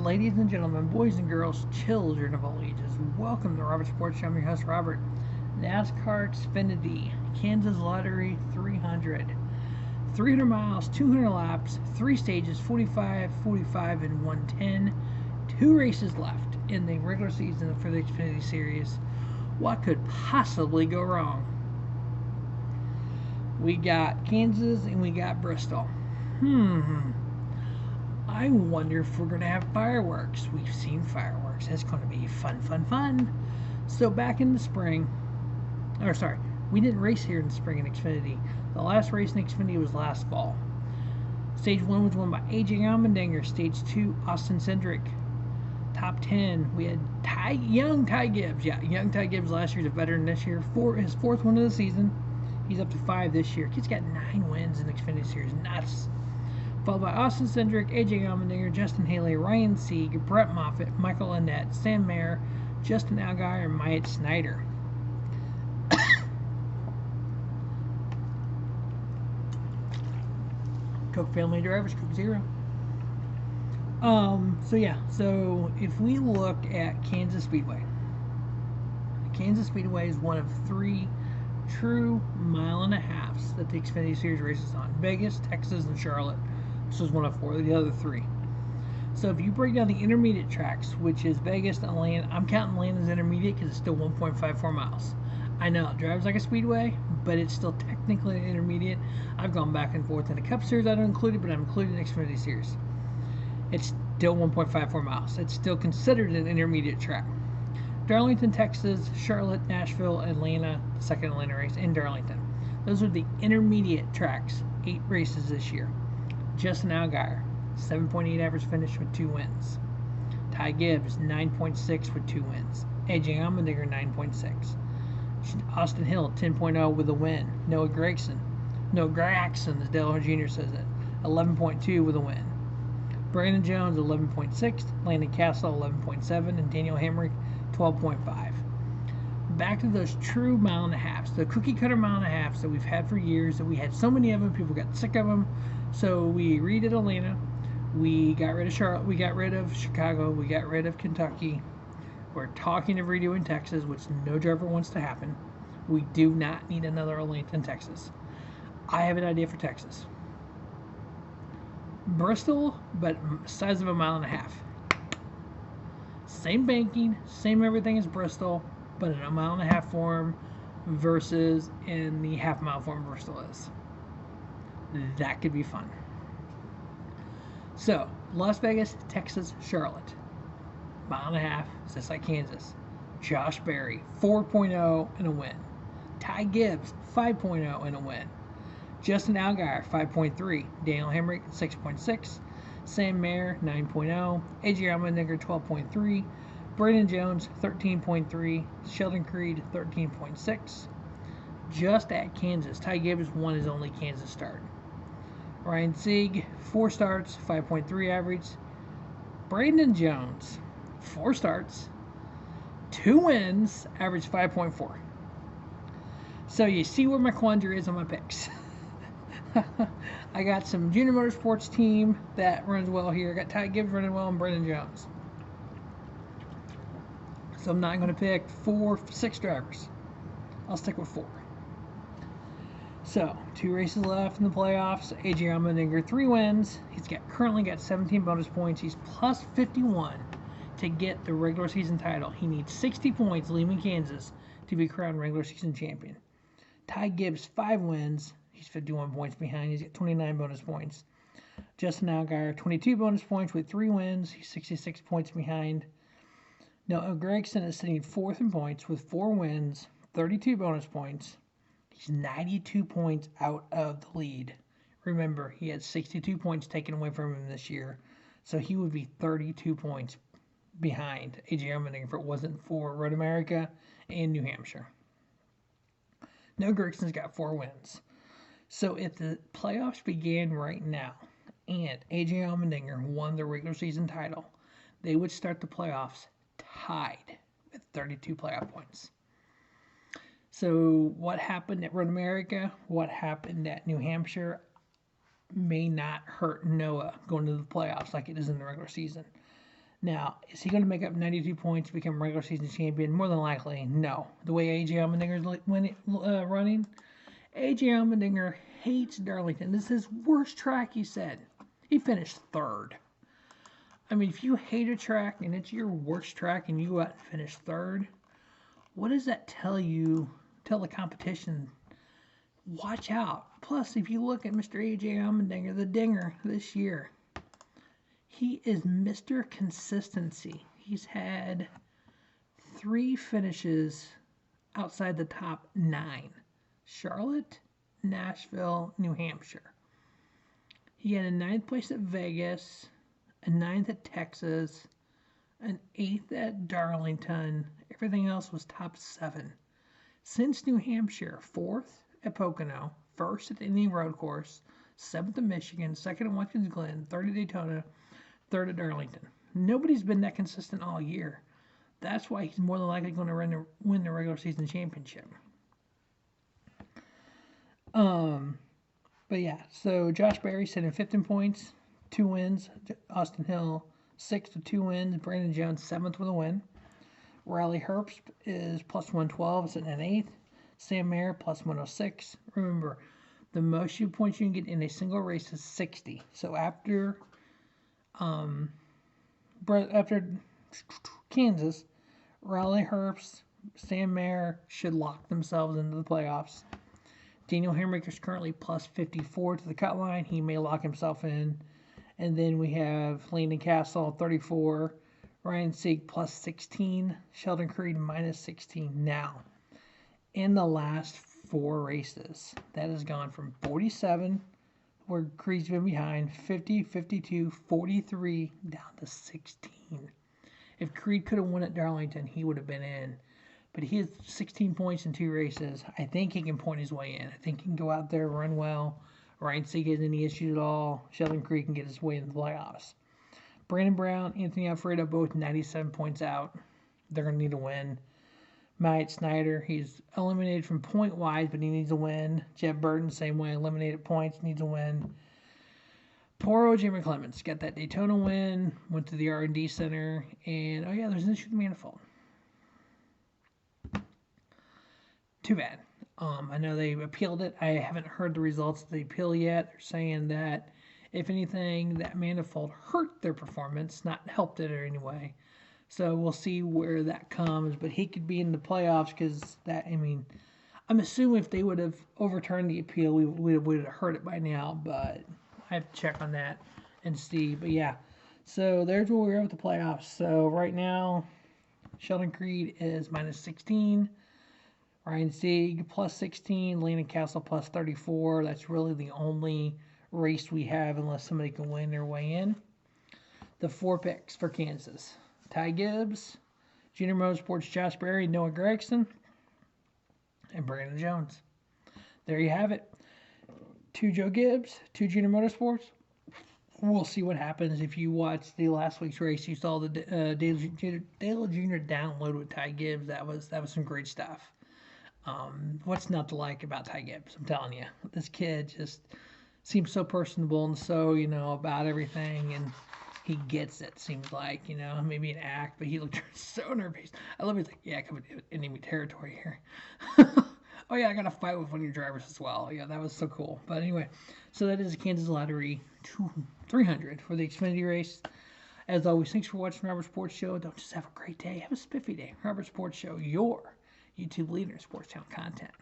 Ladies and gentlemen, boys and girls, children of all ages, welcome to Robert Sports Show. I'm your host, Robert. NASCAR Xfinity, Kansas Lottery 300. 300 miles, 200 laps, 3 stages, 45, 45, and 110. 2 races left in the regular season for the Xfinity Series. What could possibly go wrong? We got Kansas and we got Bristol. I wonder if we're going to have fireworks. We've seen fireworks. It's going to be fun, fun, fun. So back in the spring, we didn't race here in the spring in Xfinity. The last race in Xfinity was last fall. Stage 1 was won by A.J. Allmendinger. Stage 2, Austin Cindric. Top 10, we had young Ty Gibbs. Yeah, young Ty Gibbs last year's a veteran this year. His 4th win of the season. He's up to 5 this year. Kid's got 9 wins in the Xfinity Series. Nuts. Followed by Austin Cindric, A.J. Allmendinger, Justin Haley, Ryan Sieg, Brett Moffitt, Michael Annett, Sam Mayer, Justin Allgaier, and Myatt Snyder. Coke family drivers, Coke Zero. So if we look at Kansas Speedway is one of 3 true mile-and-a-halfs that the Xfinity Series races on. Vegas, Texas, and Charlotte. This was one of 4, the other 3. So if you break down the intermediate tracks, which is Vegas and Atlanta, I'm counting Atlanta as intermediate because it's still 1.54 miles. I know it drives like a speedway, but it's still technically an intermediate. I've gone back and forth in the Cup Series. I don't include it, but I'm including the Xfinity Series. It's still 1.54 miles. It's still considered an intermediate track. Darlington, Texas, Charlotte, Nashville, Atlanta, second Atlanta race, and Darlington. Those are the intermediate tracks. 8 races this year. Justin Allgaier, 7.8 average finish with 2 wins. Ty Gibbs, 9.6 with 2 wins. A.J. Allmendinger, 9.6. Austin Hill, 10.0 with a win. Noah Gragson, as Dale Jr. says it, 11.2 with a win. Brandon Jones, 11.6. Landon Castle, 11.7. And Daniel Hamrick, 12.5. Back to those true mile-and-a-halfs, the cookie-cutter mile-and-a-halfs that we've had for years, that we had so many of them, people got sick of them. So we redid Atlanta, we got rid of Charlotte, we got rid of Chicago, we got rid of Kentucky. We're talking of redoing Texas, which no driver wants to happen. We do not need another Atlanta in Texas. I have an idea for Texas. Bristol, but size of a mile-and-a-half. Same banking, same everything as Bristol, but in a mile-and-a-half form versus in the half-mile form Bristol is. That could be fun. So, Las Vegas, Texas, Charlotte. Mile-and-a-half, just like Kansas. Josh Berry, 4.0 and a win. Ty Gibbs, 5.0 and a win. Justin Allgaier, 5.3. Daniel Hamrick, 6.6. Sam Mayer, 9.0. A.J. Allmendinger, 12.3. Brandon Jones, 13.3. Sheldon Creed, 13.6. Just at Kansas, Ty Gibbs won his only Kansas start. Ryan Sieg, 4 starts, 5.3 average. Brandon Jones, 4 starts, 2 wins, average 5.4. So you see where my quandary is on my picks. I got some Junior Motorsports team that runs well here. I got Ty Gibbs running well and Brandon Jones. So I'm not going to pick 6 drivers. I'll stick with 4. So, 2 races left in the playoffs. A.J. Allmendinger, 3 wins. He's currently got 17 bonus points. He's plus 51 to get the regular season title. He needs 60 points leaving Kansas to be crowned regular season champion. Ty Gibbs, 5 wins. He's 51 points behind. He's got 29 bonus points. Justin Allgaier, 22 bonus points with 3 wins. He's 66 points behind. Noah Gragson is sitting 4th in points with 4 wins, 32 bonus points. He's 92 points out of the lead. Remember, he had 62 points taken away from him this year, so he would be 32 points behind A.J. Allmendinger if it wasn't for Road America and New Hampshire. Noah Gragson's got 4 wins. So if the playoffs began right now and A.J. Allmendinger won the regular season title, they would start the playoffs tied with 32 playoff points. So what happened at Road America, what happened at New Hampshire, may not hurt Noah going to the playoffs like it is in the regular season. Now, is he going to make up 92 points to become regular season champion? More than likely, no. The way A.J. Allmendinger's running, A.J. Allmendinger hates Darlington. This is his worst track, he said. He finished third. I mean, if you hate a track and it's your worst track and you go out and finish third, what does that tell you? Tell the competition, watch out. Plus, if you look at Mr. A.J. Allmendinger, the dinger this year, he is Mr. Consistency. He's had 3 finishes outside the top 9. Charlotte, Nashville, New Hampshire. He had a 9th place at Vegas, a 9th at Texas, an 8th at Darlington. Everything else was top 7. Since New Hampshire, 4th at Pocono, 1st at the Indian Road Course, 7th at Michigan, 2nd at Watkins Glen, 3rd at Daytona, 3rd at Darlington. Nobody's been that consistent all year. That's why he's more than likely going to win the regular season championship. But yeah, so Josh Berry sitting 5th in points, 2 wins. Austin Hill 6th with 2 wins. Brandon Jones 7th with a win. Riley Herbst is plus 112, sitting at 8th. Sam Mayer plus 106. Remember, the most points you can get in a single race is 60. So after Kansas, Riley Herbst, Sam Mayer should lock themselves into the playoffs. Daniel Hemrick is currently plus 54 to the cut line. He may lock himself in. And then we have Landon Castle 34, Ryan Sieg plus 16, Sheldon Creed minus 16. Now, in the last 4 races, that has gone from 47, where Creed's been behind, 50, 52, 43, down to 16. If Creed could have won at Darlington, he would have been in. But he has 16 points in 2 races. I think he can point his way in. I think he can go out there, run well. Ryan Sieg has any issues at all. Sheldon Creed can get his way into the playoffs. Brandon Brown, Anthony Alfredo, both 97 points out. They're going to need a win. Myatt Snyder, he's eliminated from point-wise, but he needs a win. Jeb Burton, same way, eliminated points, needs a win. Poor O.J. McClements got that Daytona win, went to the R&D Center, and, oh yeah, there's an issue with the manifold. Too bad. I know they appealed it. I haven't heard the results of the appeal yet. They're saying that, if anything, that manifold hurt their performance, not helped it in any way. So we'll see where that comes. But he could be in the playoffs because that, I mean, I'm assuming if they would have overturned the appeal, we would have heard it by now. But I have to check on that and see. But yeah, so there's where we are with the playoffs. So right now, Sheldon Creed is minus 16. Ryan Sieg plus 16, Landon Castle plus 34. That's really the only race we have unless somebody can win their way in. The 4 picks for Kansas: Ty Gibbs, Junior Motorsports Josh Berry, Noah Gragson, and Brandon Jones. There you have it. 2 Joe Gibbs, 2 Junior Motorsports. We'll see what happens. If you watched the last week's race, you saw the Dale Jr. download with Ty Gibbs. That was some great stuff. What's not to like about Ty Gibbs? I'm telling you, this kid just seems so personable and so, about everything, and he gets it, seems like, maybe an act, but he looked so nervous. I love it. He's like, yeah, come in enemy territory here. Oh yeah, I got to fight with one of your drivers as well. Yeah, that was so cool. But anyway, so that is the Kansas Lottery 300 for the Xfinity race. As always, thanks for watching Robert Sports Show. Don't just have a great day, have a spiffy day. Robert Sports Show, your YouTube leader in sports town content.